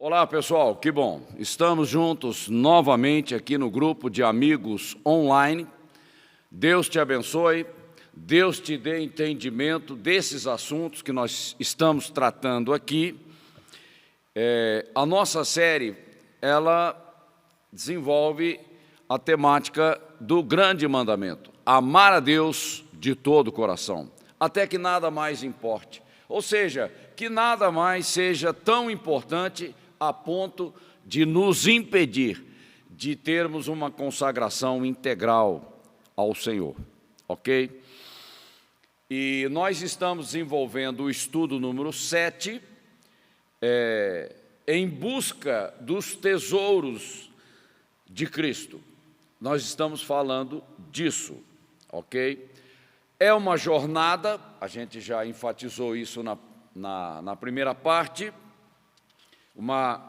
Olá, pessoal, que bom. Estamos juntos novamente aqui no grupo de amigos online. Deus te abençoe, Deus te dê entendimento desses assuntos que nós estamos tratando aqui. A nossa série, ela desenvolve a temática do grande mandamento: amar a Deus de todo o coração, até que nada mais importe. Ou seja, que nada mais seja tão importante a ponto de nos impedir de termos uma consagração integral ao Senhor, ok? E nós estamos desenvolvendo o estudo número 7, em busca dos tesouros de Cristo. Nós estamos falando disso, ok? É uma jornada, a gente já enfatizou isso na primeira parte, uma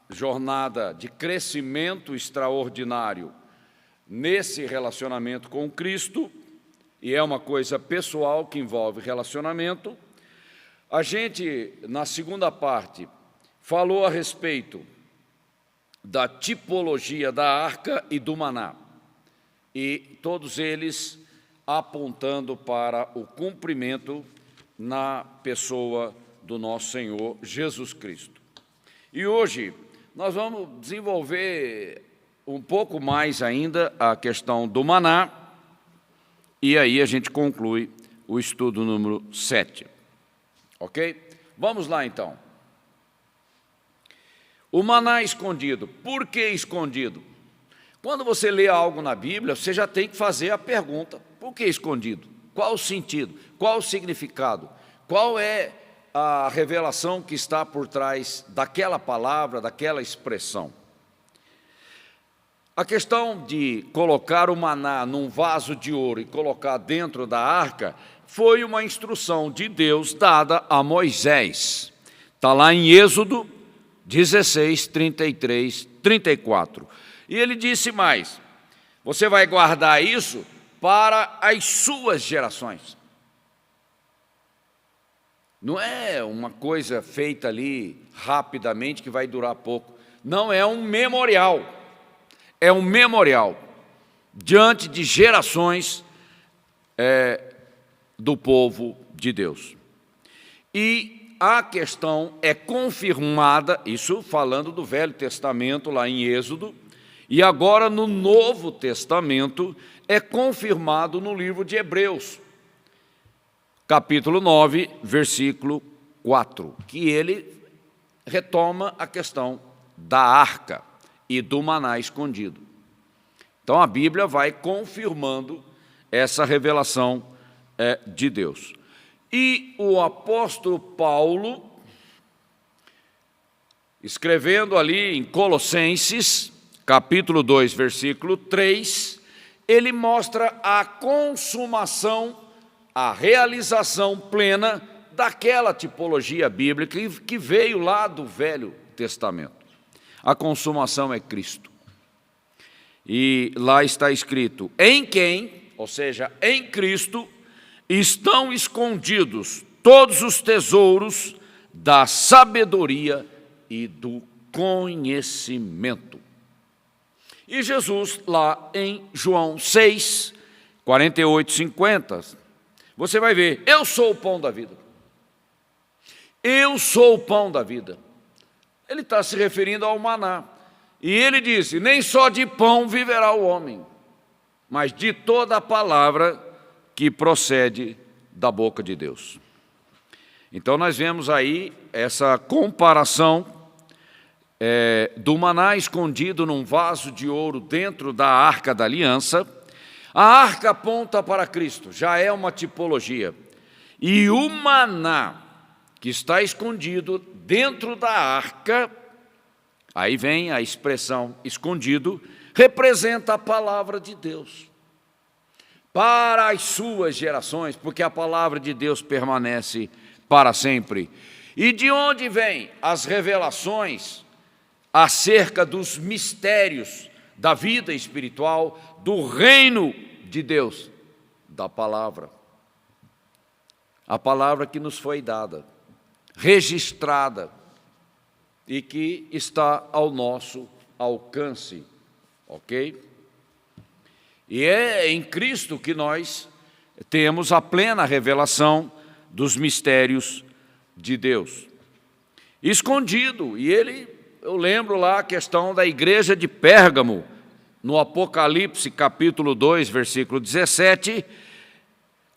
jornada de crescimento extraordinário nesse relacionamento com Cristo, e é uma coisa pessoal que envolve relacionamento. A gente, na segunda parte, falou a respeito da tipologia da arca e do maná, e todos eles apontando para o cumprimento na pessoa do nosso Senhor Jesus Cristo. E hoje nós vamos desenvolver um pouco mais ainda a questão do maná, e aí a gente conclui o estudo número 7, ok? Vamos lá então. O maná escondido. Por que escondido? Quando você lê algo na Bíblia, você já tem que fazer a pergunta: por que escondido? Qual o sentido? Qual o significado? Qual é a revelação que está por trás daquela palavra, daquela expressão? A questão de colocar o maná num vaso de ouro e colocar dentro da arca foi uma instrução de Deus dada a Moisés. Está lá em Êxodo 16, 33, 34. E ele disse mais: você vai guardar isso para as suas gerações. Não é uma coisa feita ali rapidamente que vai durar pouco. Não, é um memorial. É um memorial diante de gerações do povo de Deus. E a questão é confirmada, isso falando do Velho Testamento, lá em Êxodo, e agora no Novo Testamento é confirmado no livro de Hebreus, capítulo 9, versículo 4, que ele retoma a questão da arca e do maná escondido. Então a Bíblia vai confirmando essa revelação de Deus. E o apóstolo Paulo, escrevendo ali em Colossenses, capítulo 2, versículo 3, ele mostra a consumação, a realização plena daquela tipologia bíblica que veio lá do Velho Testamento. A consumação é Cristo. E lá está escrito: em quem, ou seja, em Cristo, estão escondidos todos os tesouros da sabedoria e do conhecimento. E Jesus, lá em João 6, 48, 50, você vai ver: eu sou o pão da vida. Eu sou o pão da vida. Ele está se referindo ao maná. E ele disse: nem só de pão viverá o homem, mas de toda a palavra que procede da boca de Deus. Então nós vemos aí essa comparação do maná escondido num vaso de ouro dentro da arca da aliança. A arca aponta para Cristo, já é uma tipologia. E o maná que está escondido dentro da arca, aí vem a expressão escondido, representa a palavra de Deus para as suas gerações, porque a palavra de Deus permanece para sempre. E de onde vêm as revelações acerca dos mistérios da vida espiritual, do reino de Deus? Da palavra. A palavra que nos foi dada, registrada, e que está ao nosso alcance, ok? E é em Cristo que nós temos a plena revelação dos mistérios de Deus. Escondido, e eu lembro lá a questão da igreja de Pérgamo, no Apocalipse capítulo 2, versículo 17,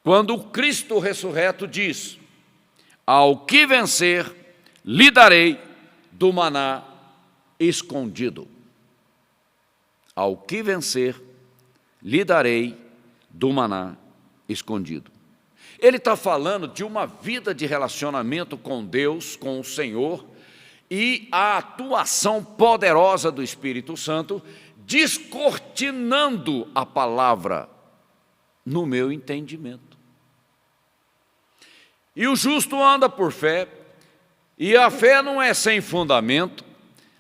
quando o Cristo ressurreto diz: ao que vencer, lhe darei do maná escondido. Ao que vencer, lhe darei do maná escondido. Ele está falando de uma vida de relacionamento com Deus, com o Senhor, e a atuação poderosa do Espírito Santo, descortinando a palavra no meu entendimento. E o justo anda por fé, e a fé não é sem fundamento,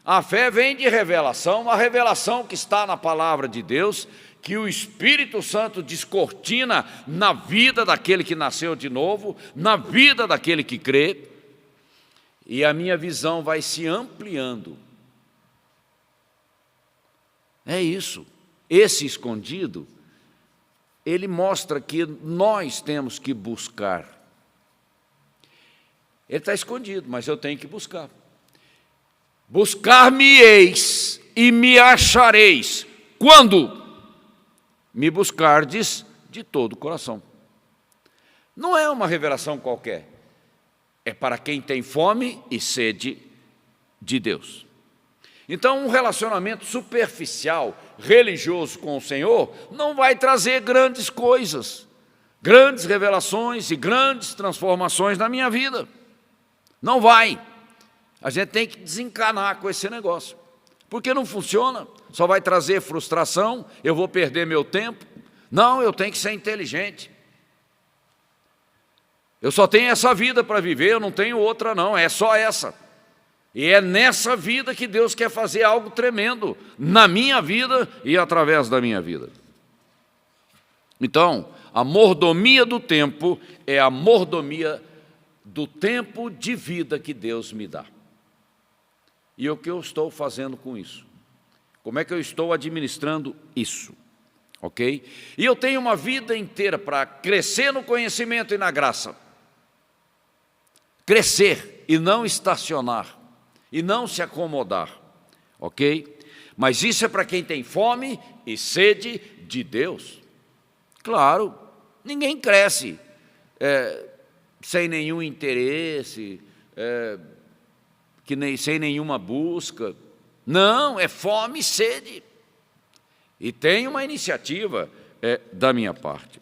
a fé vem de revelação, a revelação que está na palavra de Deus, que o Espírito Santo descortina na vida daquele que nasceu de novo, na vida daquele que crê, e a minha visão vai se ampliando. É isso. Esse escondido, ele mostra que nós temos que buscar. Ele está escondido, mas eu tenho que buscar. Buscar-me-eis e me achareis, quando me buscardes de todo o coração. Não é uma revelação qualquer. É para quem tem fome e sede de Deus. Então, um relacionamento superficial, religioso com o Senhor, não vai trazer grandes coisas, grandes revelações e grandes transformações na minha vida. Não vai. A gente tem que desencanar com esse negócio, porque não funciona, só vai trazer frustração, eu vou perder meu tempo. Não, eu tenho que ser inteligente. Eu só tenho essa vida para viver, eu não tenho outra não, é só essa. E é nessa vida que Deus quer fazer algo tremendo, na minha vida e através da minha vida. Então, a mordomia do tempo é a mordomia do tempo de vida que Deus me dá. E o que eu estou fazendo com isso? Como é que eu estou administrando isso? Ok? E eu tenho uma vida inteira para crescer no conhecimento e na graça. Crescer e não estacionar, e não se acomodar, ok? Mas isso é para quem tem fome e sede de Deus. Claro, ninguém cresce sem nenhum interesse, sem nenhuma busca. Não, é fome e sede. E tem uma iniciativa da minha parte.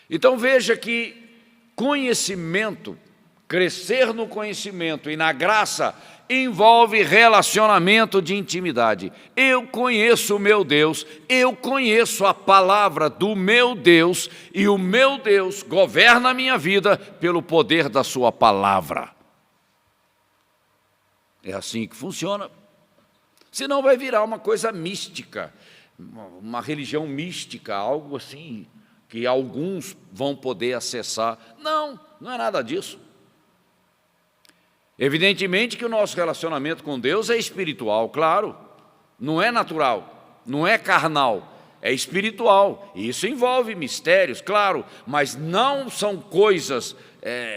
Então veja que conhecimento, crescer no conhecimento e na graça envolve relacionamento de intimidade. Eu conheço o meu Deus, eu conheço a palavra do meu Deus, e o meu Deus governa a minha vida pelo poder da sua palavra. É assim que funciona. Senão vai virar uma coisa mística, uma religião mística, algo assim, que alguns vão poder acessar. Não, não é nada disso. Evidentemente que o nosso relacionamento com Deus é espiritual, claro, não é natural, não é carnal, é espiritual, e isso envolve mistérios, claro, mas não são coisas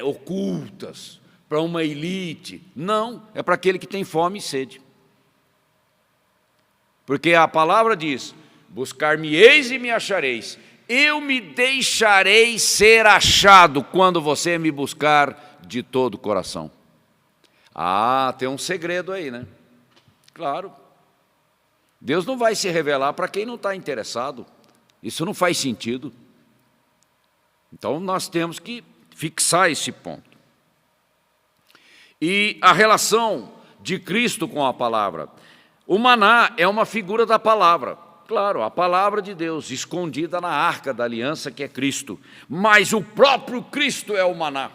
ocultas para uma elite, não, é para aquele que tem fome e sede. Porque a palavra diz: buscar-me-eis e me achareis, eu me deixarei ser achado quando você me buscar de todo o coração. Ah, tem um segredo aí, né? Claro. Deus não vai se revelar para quem não está interessado. Isso não faz sentido. Então, nós temos que fixar esse ponto. E a relação de Cristo com a palavra. O maná é uma figura da palavra. Claro, a palavra de Deus escondida na arca da aliança, que é Cristo. Mas o próprio Cristo é o maná.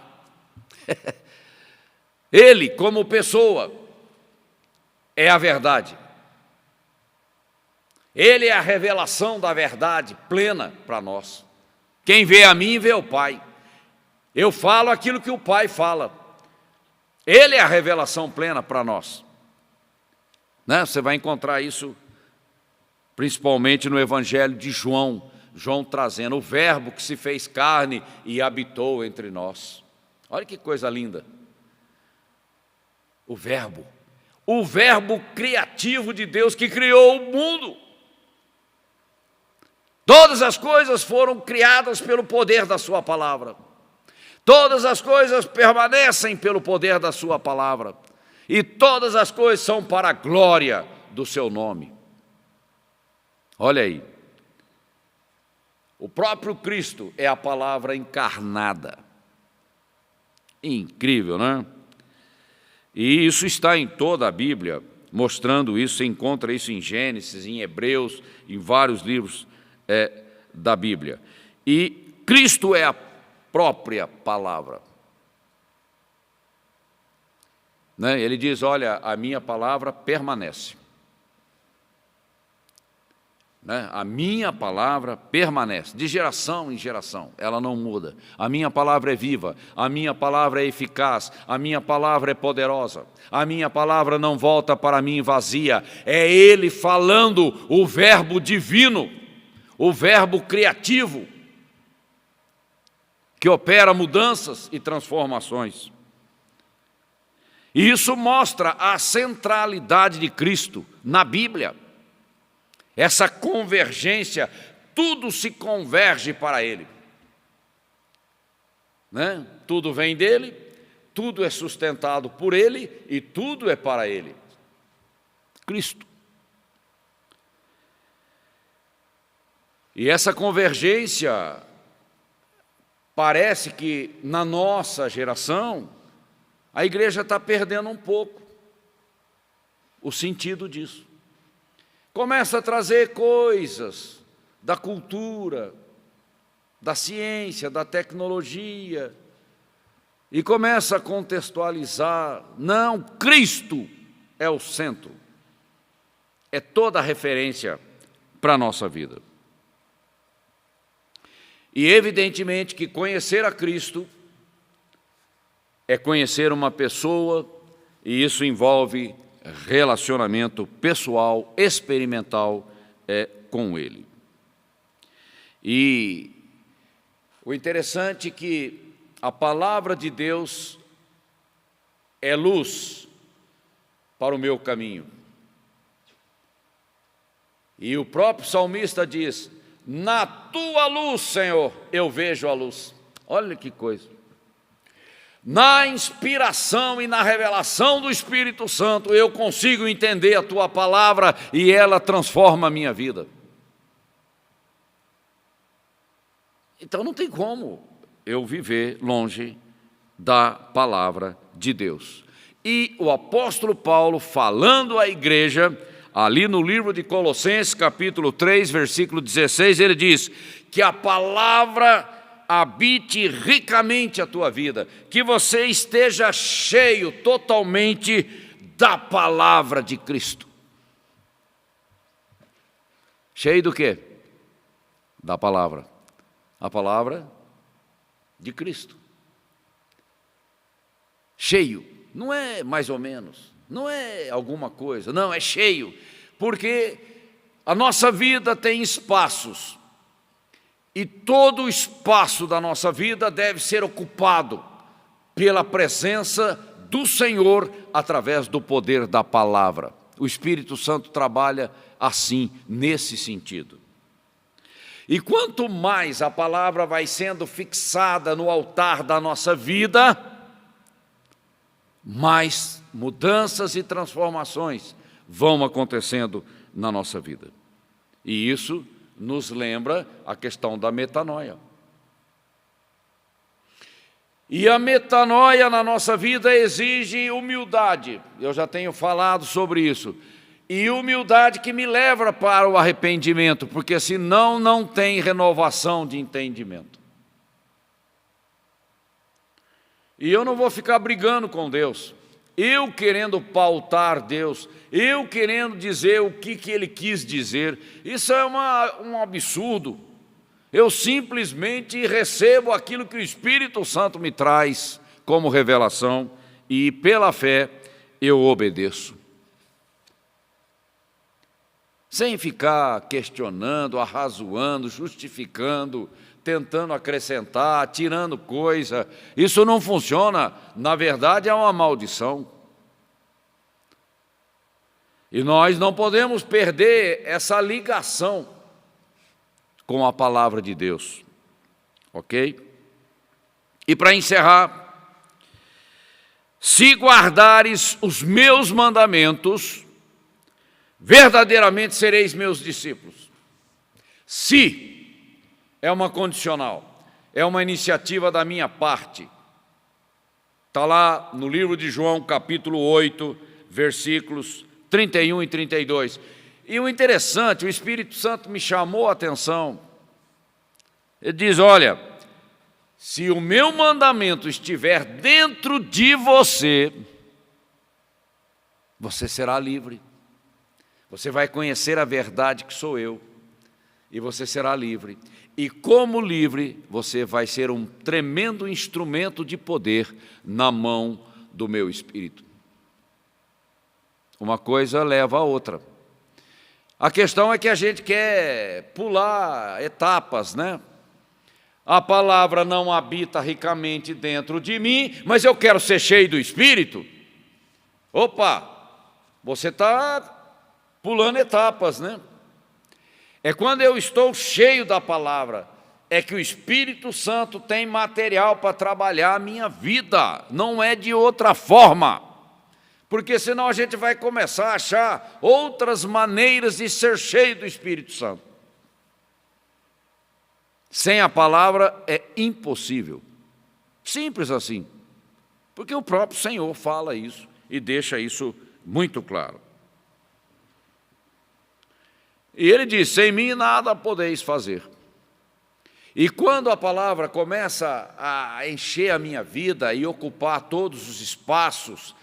Ele, como pessoa, é a verdade. Ele é a revelação da verdade plena para nós. Quem vê a mim, vê o Pai. Eu falo aquilo que o Pai fala. Ele é a revelação plena para nós. Né? Você vai encontrar isso principalmente no Evangelho de João. João trazendo o verbo que se fez carne e habitou entre nós. Olha que coisa linda. O verbo criativo de Deus que criou o mundo. Todas as coisas foram criadas pelo poder da sua palavra. Todas as coisas permanecem pelo poder da sua palavra. E todas as coisas são para a glória do seu nome. Olha aí. O próprio Cristo é a palavra encarnada. Incrível, né? E isso está em toda a Bíblia, mostrando isso. Você encontra isso em Gênesis, em Hebreus, em vários livros da Bíblia. E Cristo é a própria palavra. Né? Ele diz, olha, a minha palavra permanece. Né? A minha palavra permanece, de geração em geração, ela não muda. A minha palavra é viva, a minha palavra é eficaz, a minha palavra é poderosa, a minha palavra não volta para mim vazia. É Ele falando, o verbo divino, o verbo criativo, que opera mudanças e transformações. E isso mostra a centralidade de Cristo na Bíblia. Essa convergência, tudo se converge para Ele. Né? Tudo vem dEle, tudo é sustentado por Ele e tudo é para Ele. Cristo. E essa convergência, parece que na nossa geração, a igreja está perdendo um pouco o sentido disso. Começa a trazer coisas da cultura, da ciência, da tecnologia, e começa a contextualizar. Não, Cristo é o centro, é toda a referência para a nossa vida. E evidentemente que conhecer a Cristo é conhecer uma pessoa, e isso envolve relacionamento pessoal, experimental com Ele. E o interessante é que a palavra de Deus é luz para o meu caminho. E o próprio salmista diz, na tua luz, Senhor, eu vejo a luz. Olha que coisa. Na inspiração e na revelação do Espírito Santo, eu consigo entender a tua palavra e ela transforma a minha vida. Então não tem como eu viver longe da palavra de Deus. E o apóstolo Paulo, falando à igreja, ali no livro de Colossenses, capítulo 3, versículo 16, ele diz que a palavra habite ricamente a tua vida, que você esteja cheio totalmente da palavra de Cristo. Cheio do quê? Da palavra. A palavra de Cristo. Cheio, não é mais ou menos, não é alguma coisa, não, é cheio, porque a nossa vida tem espaços. E todo o espaço da nossa vida deve ser ocupado pela presença do Senhor através do poder da palavra. O Espírito Santo trabalha assim, nesse sentido. E quanto mais a palavra vai sendo fixada no altar da nossa vida, mais mudanças e transformações vão acontecendo na nossa vida. E isso nos lembra a questão da metanoia. E a metanoia na nossa vida exige humildade. Eu já tenho falado sobre isso. E humildade que me leva para o arrependimento, porque senão não tem renovação de entendimento. E eu não vou ficar brigando com Deus. Eu querendo pautar Deus, eu querendo dizer o que Ele quis dizer, isso é um absurdo. Eu simplesmente recebo aquilo que o Espírito Santo me traz como revelação e pela fé eu obedeço. Sem ficar questionando, arrazoando, justificando, tentando acrescentar, tirando coisa. Isso não funciona, na verdade é uma maldição. E nós não podemos perder essa ligação com a palavra de Deus, ok? E para encerrar, se guardares os meus mandamentos, verdadeiramente sereis meus discípulos. Se é uma condicional, é uma iniciativa da minha parte. Está lá no livro de João, capítulo 8, versículos 31 e 32. E o interessante, o Espírito Santo me chamou a atenção. Ele diz, olha, se o meu mandamento estiver dentro de você, você será livre. Você vai conhecer a verdade que sou eu, e você será livre. E como livre, você vai ser um tremendo instrumento de poder na mão do meu Espírito. Uma coisa leva a outra. A questão é que a gente quer pular etapas, né? A palavra não habita ricamente dentro de mim, mas eu quero ser cheio do Espírito. Opa, você está pulando etapas, né? É quando eu estou cheio da palavra, é que o Espírito Santo tem material para trabalhar a minha vida, não é de outra forma. Porque senão a gente vai começar a achar outras maneiras de ser cheio do Espírito Santo. Sem a palavra é impossível. Simples assim. Porque o próprio Senhor fala isso e deixa isso muito claro. E ele diz, sem mim nada podeis fazer. E quando a palavra começa a encher a minha vida e ocupar todos os espaços,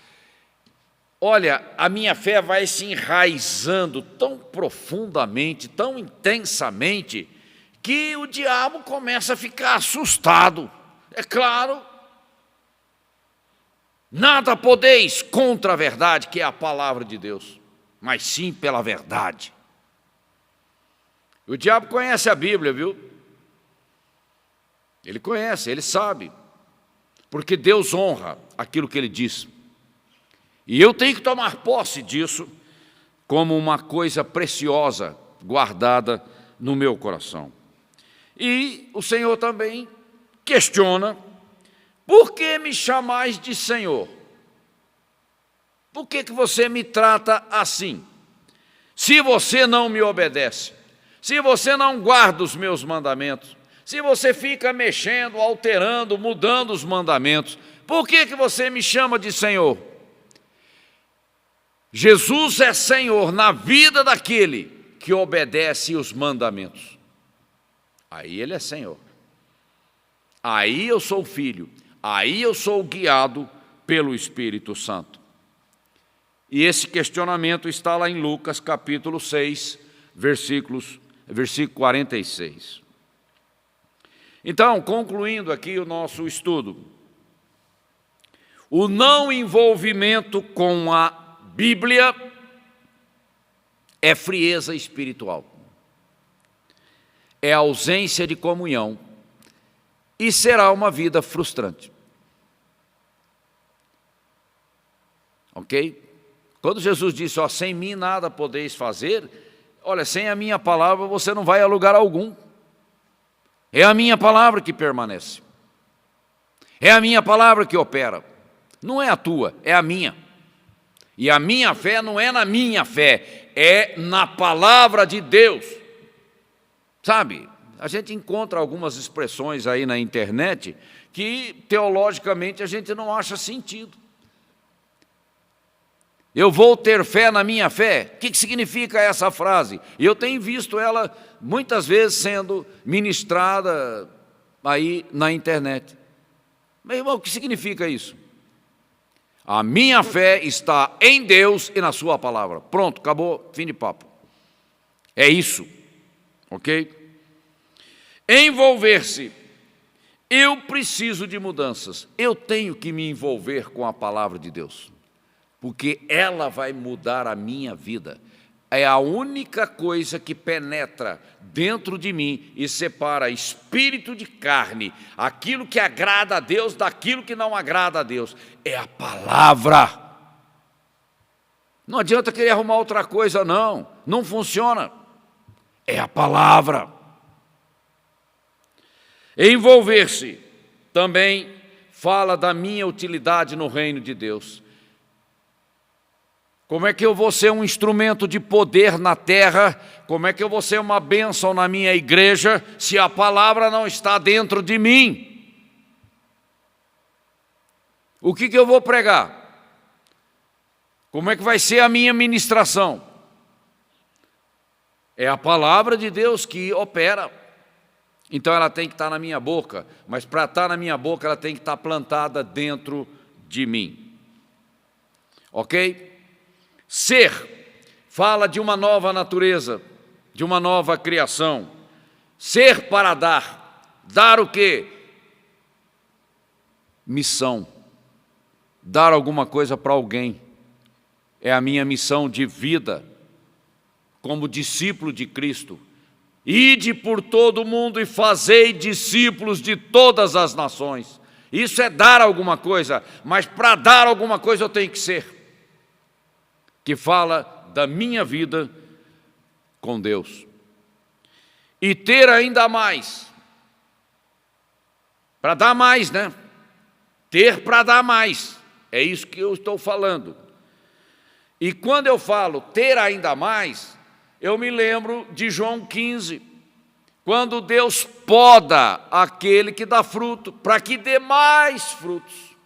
olha, a minha fé vai se enraizando tão profundamente, tão intensamente, que o diabo começa a ficar assustado. É claro, nada podeis contra a verdade, que é a palavra de Deus, mas sim pela verdade. O diabo conhece a Bíblia, viu? Ele conhece, ele sabe, porque Deus honra aquilo que ele diz. E eu tenho que tomar posse disso como uma coisa preciosa, guardada no meu coração. E o Senhor também questiona, por que me chamais de Senhor? Por que você me trata assim? Se você não me obedece, se você não guarda os meus mandamentos, se você fica mexendo, alterando, mudando os mandamentos, por que você me chama de Senhor? Jesus é Senhor na vida daquele que obedece os mandamentos. Aí ele é Senhor. Aí eu sou filho. Aí eu sou guiado pelo Espírito Santo. E esse questionamento está lá em Lucas capítulo 6, versículo 46. Então, concluindo aqui o nosso estudo, o não envolvimento com a Bíblia é frieza espiritual, é ausência de comunhão e será uma vida frustrante. Ok? Quando Jesus disse, ó, sem mim nada podeis fazer, olha, sem a minha palavra você não vai a lugar algum. É a minha palavra que permanece. É a minha palavra que opera. Não é a tua, é a minha. E a minha fé não é na minha fé, é na palavra de Deus. Sabe, a gente encontra algumas expressões aí na internet que teologicamente a gente não acha sentido. Eu vou ter fé na minha fé. O que significa essa frase? E eu tenho visto ela muitas vezes sendo ministrada aí na internet. Meu irmão, o que significa isso? A minha fé está em Deus e na sua palavra. Pronto, acabou, fim de papo. É isso, ok? Envolver-se Eu preciso de mudanças. Eu tenho que me envolver com a palavra de Deus, porque ela vai mudar a minha vida. É a única coisa que penetra dentro de mim e separa espírito de carne, aquilo que agrada a Deus daquilo que não agrada a Deus. É a palavra. Não adianta querer arrumar outra coisa, não. Não funciona. É a palavra. Envolver-se também fala da minha utilidade no reino de Deus. Como é que eu vou ser um instrumento de poder na terra? Como é que eu vou ser uma bênção na minha igreja se a palavra não está dentro de mim? O que eu vou pregar? Como é que vai ser a minha ministração? É a palavra de Deus que opera. Então ela tem que estar na minha boca, mas para estar na minha boca ela tem que estar plantada dentro de mim. Ok? Ser fala de uma nova natureza, de uma nova criação. Ser para dar. Dar o quê? Missão. Dar alguma coisa para alguém. É a minha missão de vida como discípulo de Cristo. Ide por todo o mundo e fazei discípulos de todas as nações. Isso é dar alguma coisa, mas para dar alguma coisa eu tenho que ser. Que fala da minha vida com Deus. E ter ainda mais. Para dar mais, né? Ter para dar mais. É isso que eu estou falando. E quando eu falo ter ainda mais, eu me lembro de João 15, quando Deus poda aquele que dá fruto, para que dê mais frutos.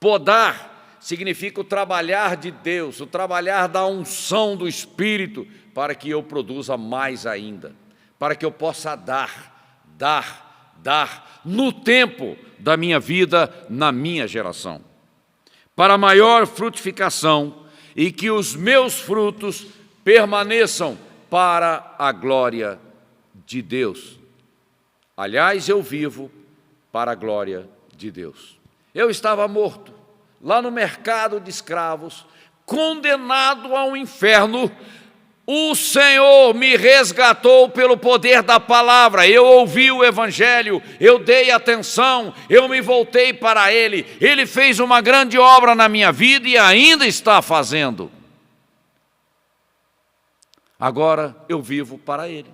Podar significa o trabalhar de Deus, o trabalhar da unção do Espírito, para que eu produza mais ainda, para que eu possa dar, no tempo da minha vida, na minha geração. Para maior frutificação e que os meus frutos permaneçam para a glória de Deus. Aliás, eu vivo para a glória de Deus. Eu estava morto, lá no mercado de escravos, condenado ao inferno. O Senhor me resgatou pelo poder da palavra. Eu ouvi o Evangelho, eu dei atenção, eu me voltei para Ele. Ele fez uma grande obra na minha vida e ainda está fazendo. Agora eu vivo para Ele.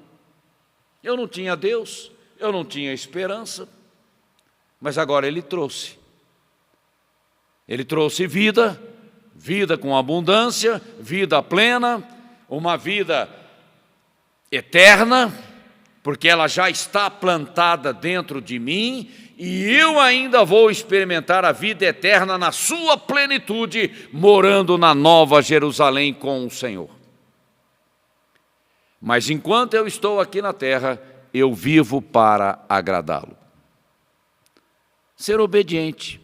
Eu não tinha Deus, eu não tinha esperança, mas agora Ele trouxe. Ele trouxe vida, vida com abundância, vida plena, uma vida eterna, porque ela já está plantada dentro de mim, e eu ainda vou experimentar a vida eterna na sua plenitude, morando na Nova Jerusalém com o Senhor. Mas enquanto eu estou aqui na terra, eu vivo para agradá-lo. Ser obediente,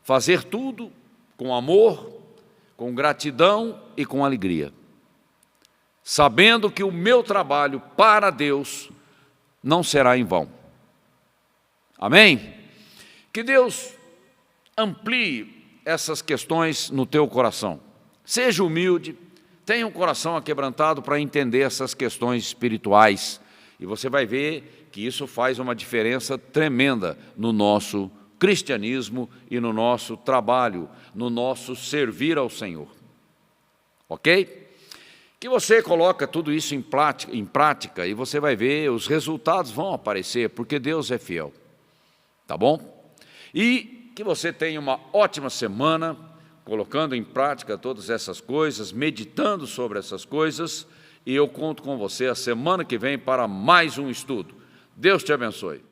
fazer tudo com amor, com gratidão e com alegria, sabendo que o meu trabalho para Deus não será em vão. Amém? Que Deus amplie essas questões no teu coração. Seja humilde, tenha um coração aquebrantado para entender essas questões espirituais. E você vai ver que isso faz uma diferença tremenda no nosso cristianismo e no nosso trabalho, no nosso servir ao Senhor. Ok? Que você coloca tudo isso em prática e você vai ver, os resultados vão aparecer, porque Deus é fiel. Tá bom? E que você tenha uma ótima semana, colocando em prática todas essas coisas, meditando sobre essas coisas, e eu conto com você a semana que vem para mais um estudo. Deus te abençoe.